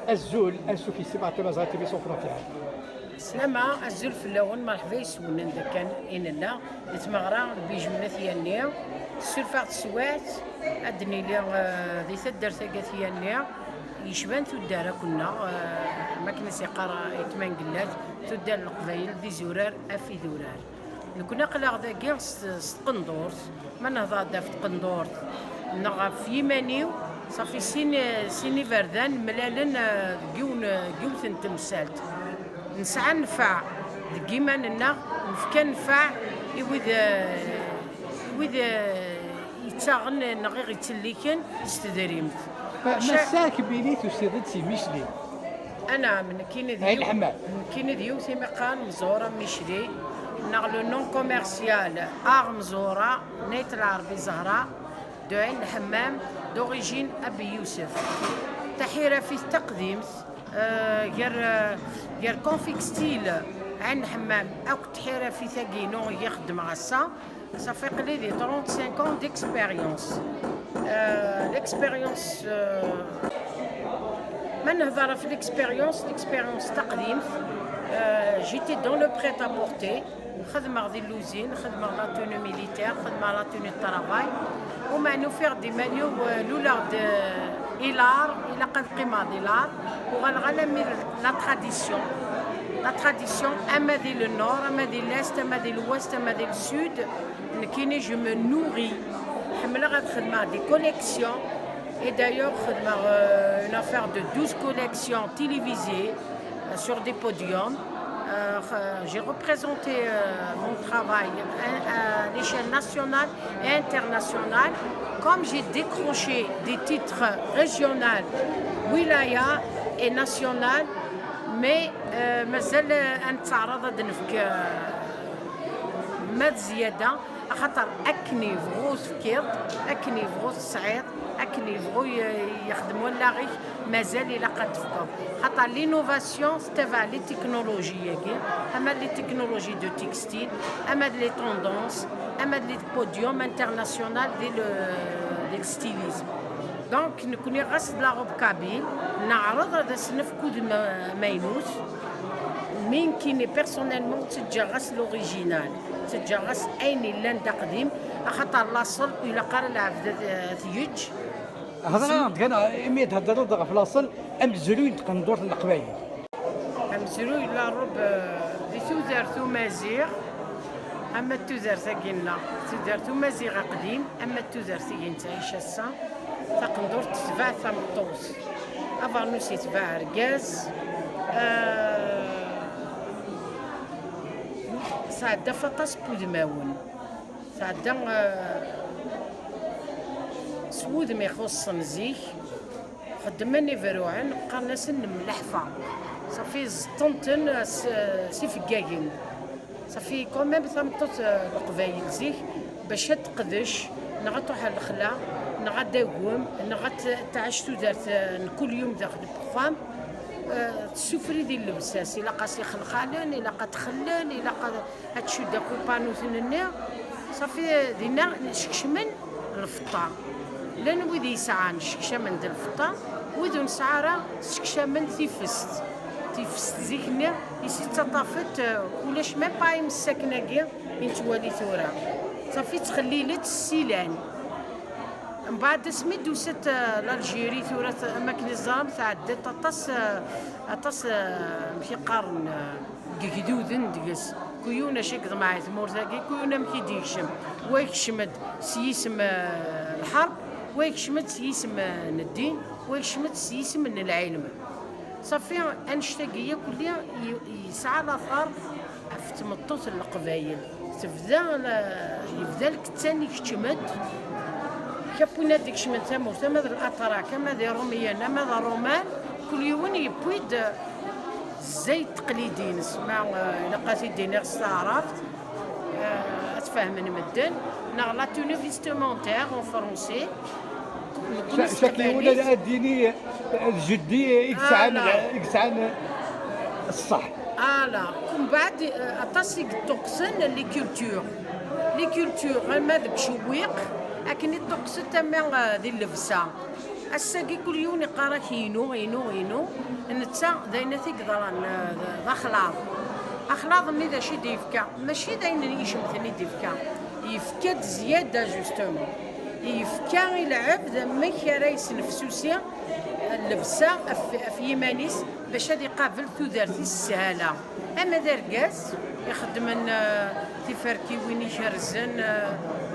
Azul, insuffisant mathématique TV sans frontières. سلامة الزول في اللون مرحبا يسولنا إذا كان إن لا يتمغرى بيجمنا ثيانية السلفاغ تسوات أدني لي ذي تدر ثيانية يشبان تدار كنا ما كنا سيقارا يتمان قلات تدار القبايل ذي زورار أفي ذورار كنا قلاغ ذاكي سقندورت ما نهضر دافت قندورت نغا في يمانيو صافي سيني فردان ملالن جيوثن تمسالت نسعى نفع كيما لنا نفكا نفع إذا يتاغن نغير يتليكن استدريمت مساك بيليت وسيدت سي ميشلي أنا من كين ديو ثم قان مزورة ميشلي نغلو نون كوميرسيال أغ مزورة نيت العربي زهراء دوين الحمام دوريجين أبي يوسف تحيرة في التقديم غير كونفيك ستيل عن حمام او تحيره في ثاقينو يخدم غصا صافي قليلي 35 ans d'expérience l'expérience ما نهضر في l'expérience تقديم جيتي دون لو بريت ا بورتي خدمه غادي لوزين خدمه لا تونو ميليتير خدمه لا تونو طرافاي وما نوفير دي مانيو لولا إلار إلى قد قيمة ديلار وغنغنمي لا تراديسيون أما ديال النور أما ديال لاست أما ديال الوست أما ديال السود كيني جو مو نوري حملة غاد خدمة دي كوليكسيون et d'ailleurs خدمة une affaire de 12 collections télévisées sur des podiums. J'ai représenté mon travail à l'échelle nationale et internationale. Comme j'ai décroché des titres régionaux, wilaya et national, mais مازال نتعرض نفك ماد زيادة خاطر أكني فغوس فكيض أكني فغوس صعيد أكني فغو يخدموا لاغي مازال إلا قد تفكر خاطر لينوفاسيون تبع لي تكنولوجي أما لي تكنولوجي دو تكستيل أما لي توندونس أما لي بوديوم انترناسيونال ديال ستيليزم دونك نكوني غاس لا روب كابيل نعرض هذا السنف كود ماينوس مين كيني بيرسونيلمون تتجغس لوريجينال تتجغس ايني لان تقديم خاطر لاصل الى قال العبد ثيوج هضره كان امي تهضروا في لاصل امزلوين تقندور القبايل امزلوين لا روب دي توزر ثو مازيغ اما التوزر ساكينا توزر ثو مازيغ قديم اما التوزر ساكين تعيش السا تقندور تتباع ثمطوس افانوس يتباع ركاز سعدا فطاس بودماون سعدا سود ما يخص مزيك خدمني فروعن قالنا سن ملحفه صافي زطنتن سي فكاكين صافي كوميم ثمطت القبايل زيك باش تقدش نغا تروح الخلا نغا داوم نغا تعشتو دارت كل يوم داخل البخام تسفري ديال اللبساس الا قاسي خلخالن الا قتخلن الا هادشي داك البانو ثننا صافي دينا نشكشمن الفطار لان ويدي يسعى نشكشمن ديال الفطار ويدو نسعى نشكشمن تيفست زيكنا يسي تطافت ولاش ما باي مساكنه كاع ينتوالي ثورا صافي تخلي لت السيلان من بعد سميت دوست الجيري ثورة أماكن الظلام تعدت أطاس مشي قارن جدودن دقس كيونا شكل معي ثمورتاكي كيونا مكي ديكشم ويكشمد سيسم الحرب ويكشمد سيسم الدين ويكشمد سيسم العلم صافي أنشتاقية كلها يسعى الأثار في تمطوط القبايل يبدا الكتان يكتمد كابونا ديك شمن ثمور ثم الاتراك كما ذي روميان ما ذا رومان كل يوم يبويد زيت تقليدي نسمع لقاتي دينير استعرفت اتفاهم مدن نغلا توني فيستمونتير اون فرونسي شكلي ولا الديني الجدي يكسعن الصح كم بعد اطاسيك توكسن لي كولتور ما ذاك شويق لكن الطقس تما ذي اللبسه الساقي كل يوم يقرا ينو نتا داينا تيقدران ذا خلاض ملي ذا شي ديفكا ماشي داين يشمثني ديفكا يفكا زياده جوستومون يفكا يلعب ذا ما كرايس نفسوسيا اللبسه في يمانيس باش هذا يقابل تودرتي السهاله اما ذا رقاس يخدم تيفركي وين يشرزن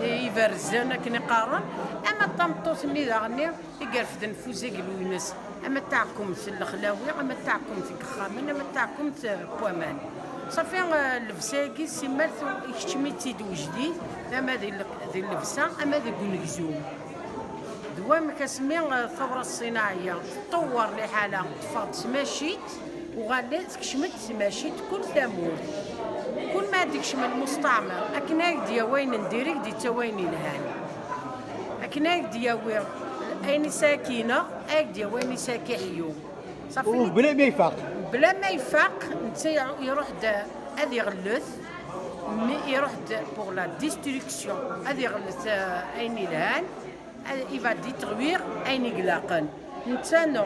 يفرزن كني قارن اما الطمطوط اللي داغني يقرفد نفوزك الوينس اما تاعكم في الخلاوي اما تاعكم في الخامن اما تاعكم في بوامان صافي اللبساكي سيمال يكتميتي دو جديد اما ذي اللبسه اما ذي كونكزوم دوام كسمي الثوره الصناعيه تطور لحالها تفاض سماشيت وغالي تكشمت سماشيت كل ثمور كل ما ديكش من المستعمر اكناك دياوين نديريك دي تاوين الهان اكناك دياوي اين ساكنه اك دياوين ساكي حيو صافي وبلا ما يفاق بلا ما يفاق انت يروح هذا يغلث يروح بور لا ديستركسيون هذا يغلث اين الهان il va détruire اين يقلاقن انت نو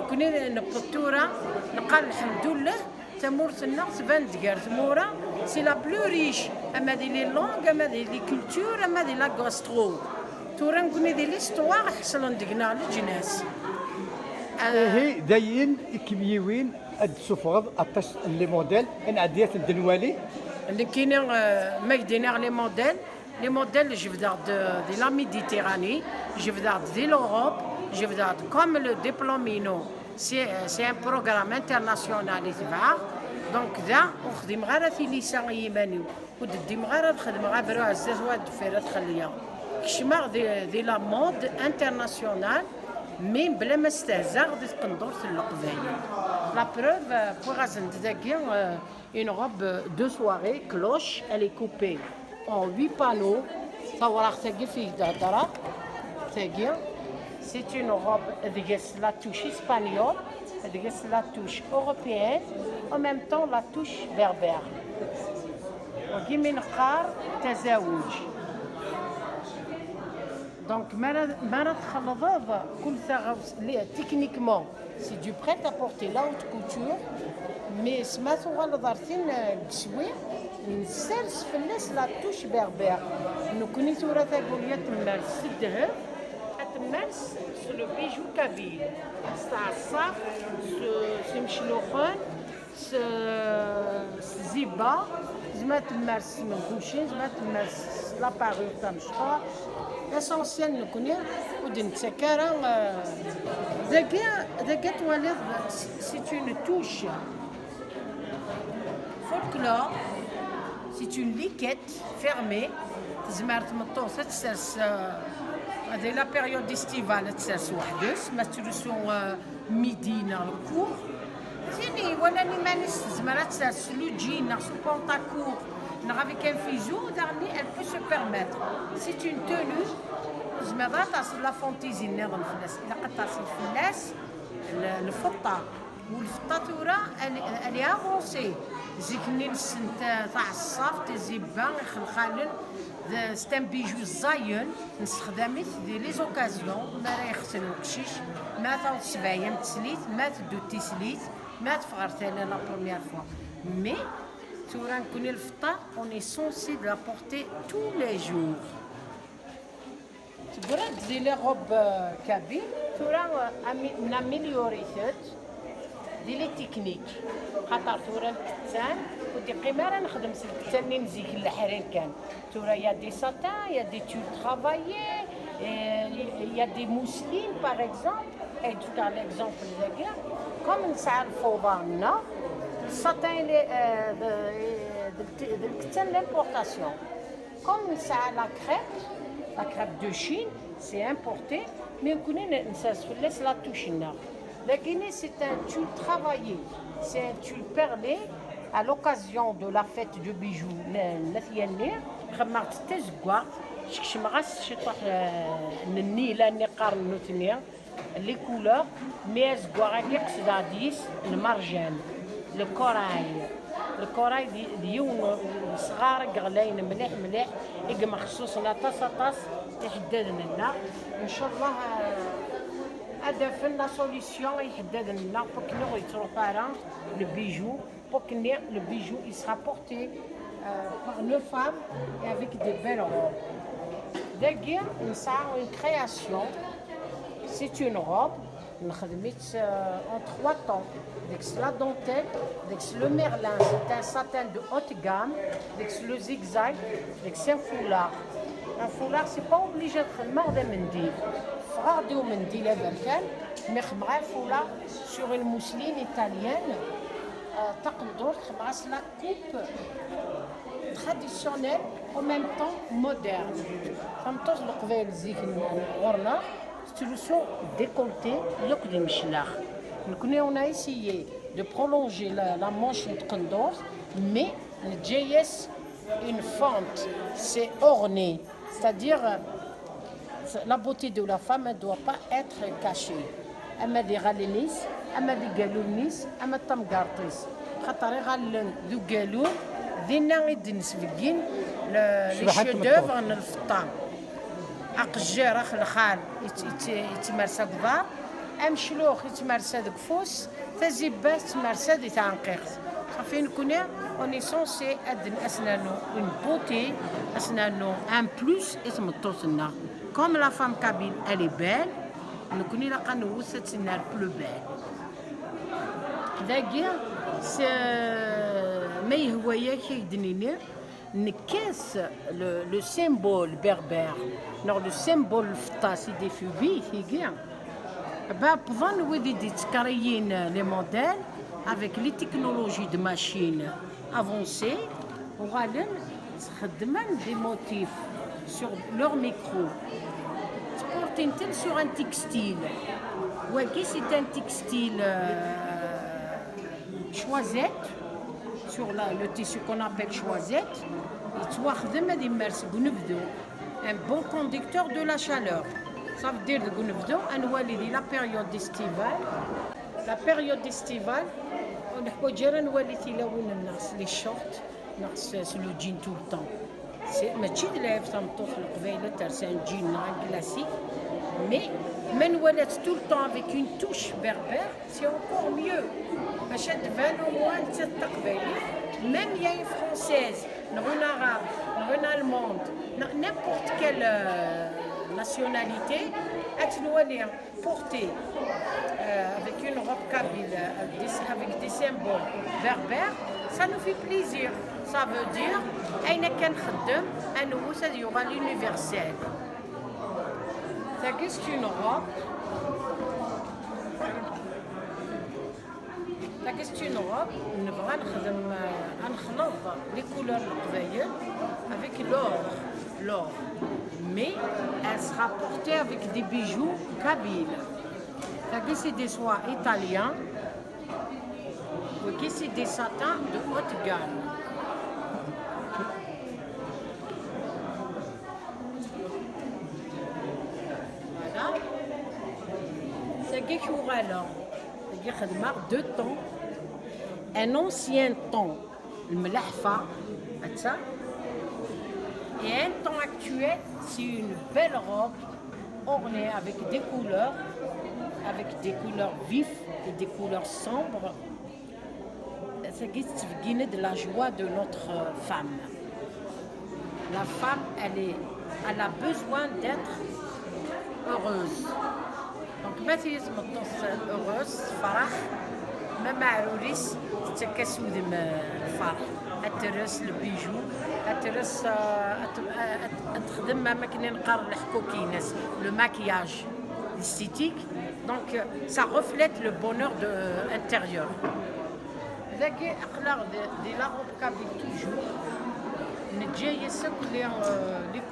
كوني نبطوره نقال الحمد لله تمورتنا تبان دكار تمورا سي لا بلو ريش اما دي لي لونغ اما دي لي كولتور اما دي لا غاسترو تورا نكوني دي ليستوار حصلن دقنا للجناس هي داين كبيوين السفرض الطش لي موديل ان عديات الدنوالي اللي كاينين ما يدينا لي موديل جو فدار دي لا ميديتيراني جو فدار دي لوروب جو فدار كوم لو ديبلومينو سي ان بروغرام انترناسيونال يتبع دونك ذا وخدم غير في لسان يماني وديم غير خدم غير برو عزاز واد فيرات خليه كشما دي لا مود انترناسيونال مين بلا ما استهزا غادي تقندور في القبايل لا بروف بوغ ازند داكي اون روب دو سواري كلوش الي كوبي en 8 panneaux صورا تاكي فيه دهضره تاكي سي اون روب ديس لا توش اسبانيول ديس لا توش اوروبيان او ميم طون لا توش بربر وكي من قار تزاوج دونك ما تخلطض كل ثغوس تكنيكمون سي دو بريت ابورتي لا اوت كوتور مي سماتو غلظرتين كسوي نسرس في الناس لا توش بربر نكوني ثورة ثاقولية تمارس الذهب تمارس سو لو بيجو كابيل تاع الصاف سي مشلوخون زيبا زعما تمارس من كلشي زعما تمارس لابارور تاع مشطوح لاسونسيال نكوني ودن تسكارا ذاك تواليض سي اون توش فولكلور c'est une liquette fermée تزمر تمطوس تسرس هذه لا بيريود استيفال تسرس وحدس ما ترسو ميدينا الكور ثاني ولا لي مانيس تزمر تسرس لو جين ناقصو بونطاكور نغافي كان في جو دارني elle peut se permettre c'est une tenue زمر تصل لا فونتيزي نظن الفلاس الا قد تصل الفلاس الفطه والفطاطوره اللي افونسي زيكني السن تاع الصاف تزيبا خلخالن ستان بيجو زاين نستخدمت دي لي زوكازيون ما راه يخسن القشيش ما تعود سبايم تسليت ما تدو تسليت ما تفغرت انا لا بروميير فوا مي تورا نكون الفطا اوني سونسي دو لا بورتي تو لي جور تقرا دي لي روب كابين تورا ناميليوريثت دي لي تكنيك خاطر تورا الكتان ودي قيمه راه نخدم الكتان اللي نزيك الحرير كان تورا يا دي ساتان يا دي تول ترافايي يا دي موسلين باغ اكزومبل اي دوك على اكزومبل داكيا كوم نسعى الفوضى لنا الساتان اللي الكتان لامبورطاسيون كوم نسعى لا كريب دو شين سي امبورتي مي نكوني نساس فلاس لا توشنا لكن c'est un tulle travaillé, c'est un tulle perlé à l'occasion de la fête de bijoux. نثياني خمرت تزقوا شكشمغاس شطح النيله اللي قارن نوتنيا لي كولور مي زقوا غادي قصداديس المرجان الكوراي ديون صغار غلاين مليح مليح مخصوص لا طاس يحددنا لنا ان شاء الله La solution est pour que le bijou, pour que le bijou il sera porté par une femme et avec des belles robes. D'ailleurs, une création, c'est une robe en 3 temps. La dentelle, le merlin, c'est un satin de haute gamme, le zigzag, c'est un foulard. Un foulard, c'est pas obligé de faire des mendil. Frère de mendil avec mais un foulard sur une mousseline italienne. La coupe traditionnelle en même temps moderne. Solution décolletée, on a essayé de prolonger la manche de Condor, mais le JS, une fente, c'est orné, c'est-à-dire la beauté de la femme ne doit pas être cachée. Elle m'a dit Galinis, elle m'a dit Galounis, elle m'a dit Tamgartis. خاطر غالن ذو قالون ذينا غيدن سبقين لي شودوفر الفطام أقجار أخ الخال يتمارسا كبار أمشلوخ يتمارسا ذوك فوس تزيبات يتمارسا ذي تعنقيق صافي نكون on est censé أدن أسنانو une beauté أسنانو un plus يتمطوطنا comme la femme kabyle elle est belle نكوني لقا نوثت سنار plus belle داكيا ما يهوايا كيدنيني نكاس le symbole berbère le symbole فتاسي دي فوبي هيكيا pendant nous les modèles avec les technologies de machines avancées on va des motifs sur leur micro sur un textile c'est un textile choisette sur le tissu qu'on appelle choisette un bon conducteur de la chaleur. Ça veut dire que la période estivale, on a les shorts, c'est le jean tout le temps. C'est un jean classique, mais tout le temps avec une touche berbère, c'est encore mieux. Même il y a une française, une arabe, une allemande, n'importe quelle nationalité, est portée avec une robe kabyle, avec des symboles berbères, ça nous fait plaisir. Ça veut dire qu'il y aura l'universel. C'est une robe. C'est une robe, les couleurs avec l'or. Mais elle sera portée avec des bijoux kabyles. C'est des soies italiens, c'est des satins de haute gamme. Voilà. C'est quelque chose alors. C'est 2 temps. Un ancien temps, le mlahfa, et un temps actuel, c'est une belle robe ornée avec des couleurs vives et des couleurs sombres. C'est de la joie de notre femme. La femme, elle a besoin d'être heureuse. Donc, maintenant, heureuse, farah. ما معروريس تكسو ذم الفرح أترس البيجو أترس أتخدم ما كنا نقار الحكوكينس le maquillage esthétique donc ça reflète le bonheur intérieur ذاك أقلق دي لا روب كابي توجور نتجي يسك لي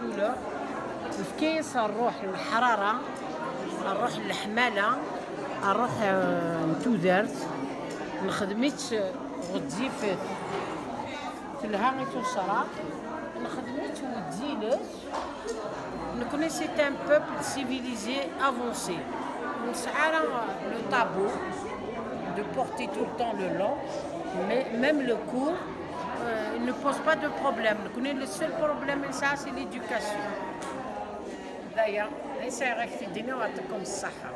كولور وكيس نروح للحرارة نروح للحمالة نروح نتودرت نخدمت غتزيفت تلها توصرا نخدمت وتزيلت نكون سي ان بوبل سيفيليزي افونسي نسعى لو طابو de porter tout le temps le long mais même le court ne pose pas de problème le seul problème c'est l'éducation d'ailleurs c'est vrai que الدنيا وعطيكم الصحة